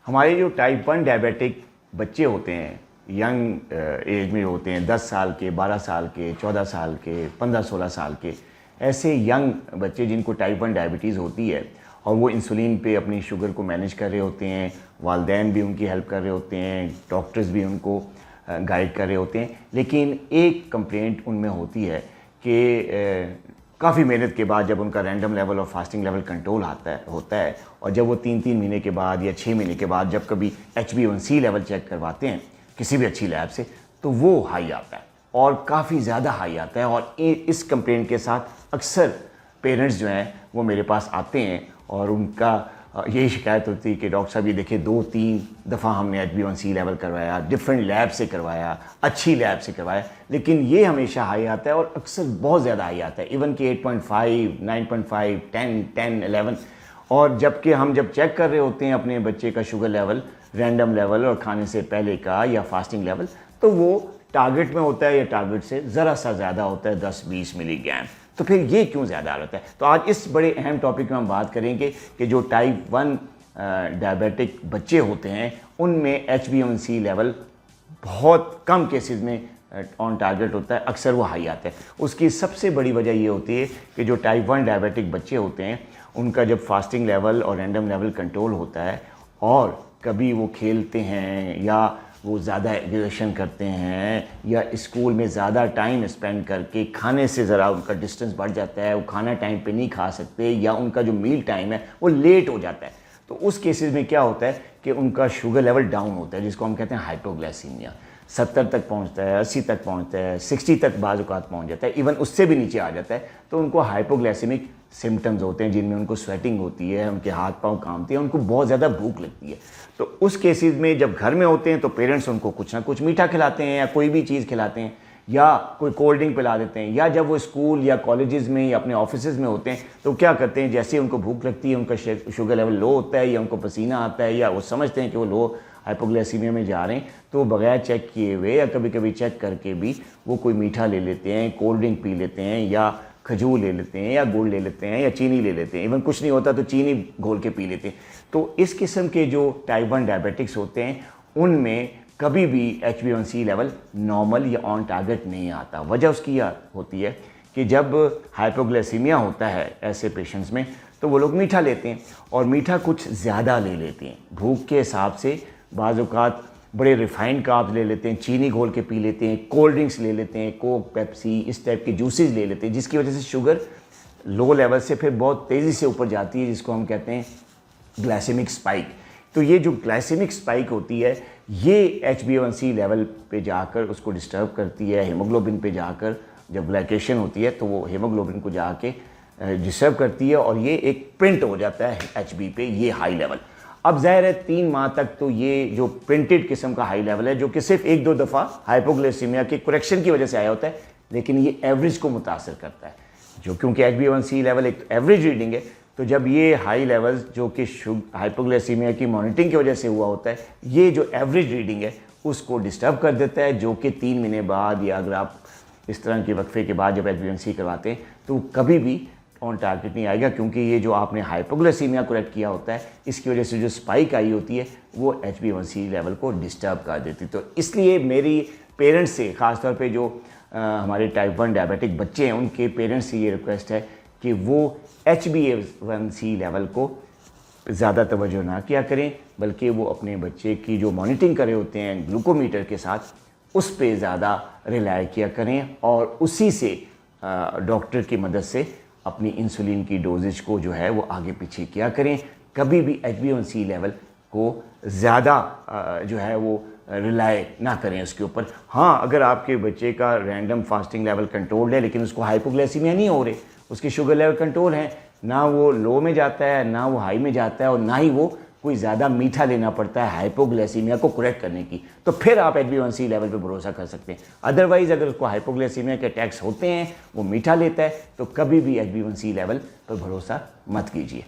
ہمارے جو type 1 diabetic بچے ہوتے ہیں، ینگ ایج میں ہوتے ہیں، 10 سال کے، 12 سال کے، 14 سال کے، 15-16 سال کے، ایسے ینگ بچے جن کو ٹائپ 1 ڈائبٹیز ہوتی ہے اور وہ انسولین پہ اپنی شوگر کو مینیج کر رہے ہوتے ہیں، والدین بھی ان کی ہیلپ کر رہے ہوتے ہیں، ڈاکٹرز بھی ان کو گائیڈ کر رہے ہوتے ہیں، لیکن ایک کمپلینٹ ان میں ہوتی ہے کہ کافی محنت کے بعد جب ان کا رینڈم لیول اور فاسٹنگ لیول کنٹرول ہوتا ہے اور جب وہ 3 مہینے کے بعد یا 6 مہینے کے بعد جب کبھی HbA1c لیول چیک کرواتے ہیں کسی بھی اچھی لیب سے تو وہ ہائی آتا ہے اور کافی زیادہ ہائی آتا ہے، اور اس کمپلینٹ کے ساتھ اکثر پیرنٹس جو ہیں وہ میرے پاس آتے ہیں اور ان کا یہی شکایت ہوتی ہے کہ ڈاکٹر صاحب یہ دیکھیں 2-3 دفعہ ہم نے HbA1c لیول کروایا، ڈفرینٹ لیب سے کروایا، اچھی لیب سے کروایا، لیکن یہ ہمیشہ ہائی آتا ہے اور اکثر بہت زیادہ ہائی آتا ہے، ایون کہ 8.5 9.5 10 11، اور جب چیک کر رہے ہوتے ہیں اپنے بچے کا شوگر لیول، رینڈم لیول اور کھانے سے پہلے کا یا فاسٹنگ لیول، تو وہ ٹارگٹ میں ہوتا ہے یا ٹارگٹ سے ذرا سا زیادہ ہوتا ہے 10-20 ملی گرام۔ تو پھر یہ کیوں زیادہ رہتا ہے؟ تو آج اس بڑے اہم ٹاپک میں ہم بات کریں گے کہ جو ٹائپ 1 ڈائبیٹک بچے ہوتے ہیں ان میں HbA1c لیول بہت کم کیسز میں آن ٹارگٹ ہوتا ہے، اکثر وہ ہائی آتا ہے۔ اس کی سب سے بڑی وجہ یہ ہوتی ہے کہ جو ٹائپ 1 ڈائبیٹک بچے ہوتے ہیں ان کا جب فاسٹنگ لیول اور رینڈم لیول کنٹرول ہوتا ہے اور کبھی وہ کھیلتے ہیں یا وہ زیادہ ایگریشن کرتے ہیں یا اسکول میں زیادہ ٹائم اسپینڈ کر کے کھانے سے ذرا ان کا ڈسٹنس بڑھ جاتا ہے، وہ کھانا ٹائم پہ نہیں کھا سکتے یا ان کا جو میل ٹائم ہے وہ لیٹ ہو جاتا ہے، تو اس کیسز میں کیا ہوتا ہے کہ ان کا شوگر لیول ڈاؤن ہوتا ہے، جس کو ہم کہتے ہیں ہائپوگلائسیمیا، 70 تک پہنچتا ہے، 80 تک پہنچتا ہے، 60 تک بعض اوقات پہنچ جاتا ہے، ایون اس سے بھی نیچے آ جاتا ہے، تو ان کو ہائپوگلائسیمک سمٹمز ہوتے ہیں جن میں ان کو سویٹنگ ہوتی ہے، ان کے ہاتھ پاؤں کانپتے ہیں، ان کو بہت زیادہ بھوک لگتی ہے۔ تو اس کیسز میں جب گھر میں ہوتے ہیں تو پیرنٹس ان کو کچھ نہ کچھ میٹھا کھلاتے ہیں یا کوئی بھی چیز کھلاتے ہیں یا کوئی کولڈ ڈرنک پلا دیتے ہیں، یا جب وہ اسکول یا کالجز میں یا اپنے آفیسز میں ہوتے ہیں تو کیا کرتے ہیں، جیسے ان کو بھوک لگتی ہے، ان کا شوگر لیول لو ہوتا ہے یا ان کو پسینہ آتا ہے یا وہ سمجھتے ہیں کہ وہ لو ہائپوگلائسیمیا میں جا رہے ہیں، تو بغیر چیک کیے ہوئے یا کبھی کبھی چیک کر کے بھی وہ کوئی میٹھا لے لیتے ہیں، کولڈ ڈرنک پی لیتے ہیں یا کھجور لے لیتے ہیں یا گڑ لے لیتے ہیں یا چینی لے لیتے ہیں، ایون کچھ نہیں ہوتا تو چینی گھول کے پی لیتے ہیں۔ تو اس قسم کے جو ٹائپ 1 ڈائبیٹکس ہوتے ہیں ان میں کبھی بھی HbA1c لیول نارمل یا آن ٹارگٹ نہیں آتا۔ وجہ اس کی یہ ہوتی ہے کہ جب ہائپوگلائسیمیا ہوتا ہے ایسے پیشنٹس میں تو وہ لوگ میٹھا لیتے ہیں اور میٹھا کچھ زیادہ لے لیتے ہیں، بھوک کے حساب سے بعض اوقات بڑے ریفائنڈ کاربز لے لیتے ہیں، چینی گھول کے پی لیتے ہیں، کولڈ ڈرنکس لے لیتے ہیں، کوک، پیپسی، اس ٹائپ کے جوسز لے لیتے ہیں، جس کی وجہ سے شوگر لو لیول سے پھر بہت تیزی سے اوپر جاتی ہے، جس کو ہم کہتے ہیں گلائسیمک سپائک۔ تو یہ جو گلائسیمک سپائک ہوتی ہے یہ HbA1c لیول پہ جا کر اس کو ڈسٹرب کرتی ہے، ہیموگلوبن پہ جا کر جب گلائکیشن ہوتی ہے تو وہ ہیموگلوبن کو جا کے ڈسٹرب کرتی ہے اور یہ ایک پرنٹ ہو جاتا ہے HB پہ یہ ہائی لیول۔ اب ظاہر ہے 3 ماہ تک تو یہ جو پرنٹڈ قسم کا ہائی لیول ہے جو کہ صرف 1-2 دفعہ ہائپوگلائسیمیا کے کریکشن کی وجہ سے آیا ہوتا ہے، لیکن یہ ایوریج کو متاثر کرتا ہے، جو کیونکہ HbA1c لیول ایک ایوریج ریڈنگ ہے، تو جب یہ ہائی لیولز جو کہ ہائپوگلائسیمیا کی مانیٹرنگ کی وجہ سے ہوا ہوتا ہے، یہ جو ایوریج ریڈنگ ہے اس کو ڈسٹرب کر دیتا ہے، جو کہ 3 مہینے بعد یا اگر آپ اس طرح کے وقفے کے بعد جب HbA1c کرواتے ہیں تو کبھی بھی آن ٹارگٹ نہیں آئے گا، کیونکہ یہ جو آپ نے ہائپوگلائسیمیا کریکٹ کیا ہوتا ہے اس کی وجہ سے جو سپائک آئی ہوتی ہے وہ HbA1c لیول کو ڈسٹرب کر دیتی۔ تو اس لیے میری پیرنٹس سے، خاص طور پہ جو ہمارے ٹائپ 1 ڈائبیٹک بچے ہیں ان کے پیرنٹس سے یہ ریکویسٹ ہے کہ وہ HbA1c لیول کو زیادہ توجہ نہ کیا کریں، بلکہ وہ اپنے بچے کی جو مانیٹرنگ کرے ہوتے ہیں گلوکومیٹر کے ساتھ اس پہ زیادہ ریلائی کیا کریں اور اسی سے ڈاکٹر کی مدد سے اپنی انسولین کی ڈوزیج کو جو ہے وہ آگے پیچھے کیا کریں۔ کبھی بھی HbA1c لیول کو زیادہ جو ہے وہ ریلائی نہ کریں اس کے اوپر۔ ہاں اگر آپ کے بچے کا رینڈم فاسٹنگ لیول کنٹرول ہے لیکن اس کو ہائپوگلائسیمیا نہیں ہو رہے، اس کی شوگر لیول کنٹرول ہے، نہ وہ لو میں جاتا ہے نہ وہ ہائی میں جاتا ہے اور نہ ہی وہ کوئی زیادہ میٹھا لینا پڑتا ہے ہائپوگلائسیمیا کو کریکٹ کرنے کی، تو پھر آپ HbA1c لیول پہ بھروسہ کر سکتے ہیں۔ ادروائز اگر اس کو ہائپوگلائسیمیا کے اٹیکس ہوتے ہیں، وہ میٹھا لیتا ہے، تو کبھی بھی HbA1c لیول پر بھروسہ مت کیجیے۔